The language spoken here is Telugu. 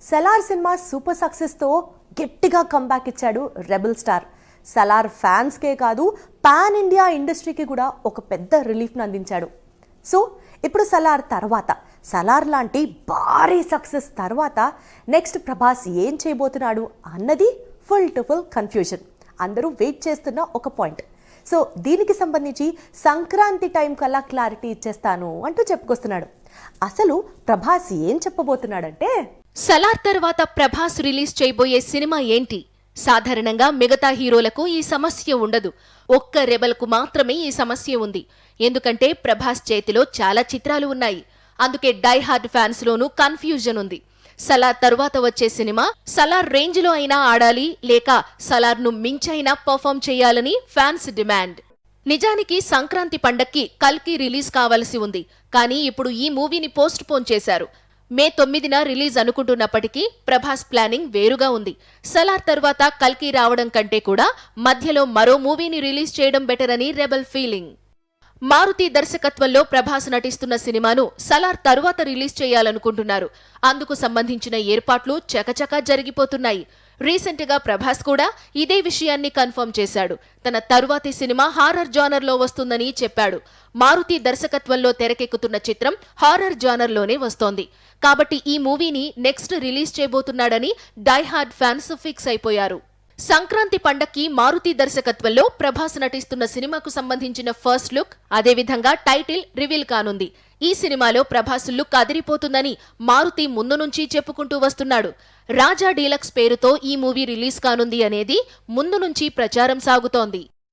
సలార్ సినిమా సూపర్ సక్సెస్తో గట్టిగా కంబ్యాక్ ఇచ్చాడు రెబల్ స్టార్. సలార్ ఫ్యాన్స్కే కాదు పాన్ ఇండియా ఇండస్ట్రీకి కూడా ఒక పెద్ద రిలీఫ్ను అందించాడు. సో ఇప్పుడు సలార్ లాంటి భారీ సక్సెస్ తర్వాత నెక్స్ట్ ప్రభాస్ ఏం చేయబోతున్నాడు అన్నది ఫుల్ టు ఫుల్ కన్ఫ్యూజన్. అందరూ వెయిట్ చేస్తున్న ఒక పాయింట్. సో దీనికి సంబంధించి సంక్రాంతి టైం కల్లా క్లారిటీ ఇచ్చేస్తాను అంటూ చెప్పుకొస్తున్నాడు. అసలు ప్రభాస్ ఏం చెప్పబోతున్నాడంటే, సలార్ తర్వాత ప్రభాస్ రిలీజ్ చేయబోయే సినిమా ఏంటి? సాధారణంగా మిగతా హీరోలకు ఈ సమస్య ఉండదు. ఒక్క రెబల్కు మాత్రమే ఈ సమస్య ఉంది. ఎందుకంటే ప్రభాస్ చేతిలో చాలా చిత్రాలు ఉన్నాయి. అందుకే డై హార్డ్ ఫ్యాన్స్ లోనూ కన్ఫ్యూజన్ ఉంది. సలార్ తరువాత వచ్చే సినిమా సలార్ రేంజ్ లో అయినా ఆడాలి, లేక సలార్ ను మించైనా పర్ఫామ్ చేయాలని ఫ్యాన్స్ డిమాండ్. నిజానికి సంక్రాంతి పండక్కి కల్కి రిలీజ్ కావలసి ఉంది. కానీ ఇప్పుడు ఈ మూవీని పోస్ట్ పోన్ చేశారు. మే 9న రిలీజ్ అనుకుంటున్నప్పటికీ ప్రభాస్ ప్లానింగ్ వేరుగా ఉంది. సలార్ తర్వాత కల్కి రావడం కంటే కూడా మధ్యలో మరో మూవీని రిలీజ్ చేయడం బెటర్ అని రెబల్ ఫీలింగ్. మారుతి దర్శకత్వంలో ప్రభాస్ నటిస్తున్న సినిమాను సలార్ తరువాత రిలీజ్ చేయాలనుకుంటున్నారు. అందుకు సంబంధించిన ఏర్పాట్లు చకచకా జరిగిపోతున్నాయి. రీసెంట్ గా ప్రభాస్ కూడా ఇదే విషయాన్ని కన్ఫర్మ్ చేశాడు. తన తరువాతి సినిమా హారర్ జానర్ లో వస్తుందని చెప్పాడు. మారుతి దర్శకత్వంలో తెరకెక్కుతున్న చిత్రం హారర్ జానర్ లోనే వస్తోంది. కాబట్టి ఈ మూవీని నెక్స్ట్ రిలీజ్ చేయబోతున్నాడని డై హార్డ్ ఫ్యాన్స్ ఫిక్స్ అయిపోయారు. సంక్రాంతి పండక్కి మారుతి దర్శకత్వంలో ప్రభాస్ నటిస్తున్న సినిమాకు సంబంధించిన ఫస్ట్ లుక్, అదేవిధంగా టైటిల్ రివీల్ కానుంది. ఈ సినిమాలో ప్రభాస్ లుక్ అదిరిపోతుందని మారుతి ముందు నుంచి చెప్పుకుంటూ వస్తున్నాడు. రాజా డీలక్స్ పేరుతో ఈ మూవీ రిలీజ్ కానుంది అనేది ముందు నుంచి ప్రచారం సాగుతోంది.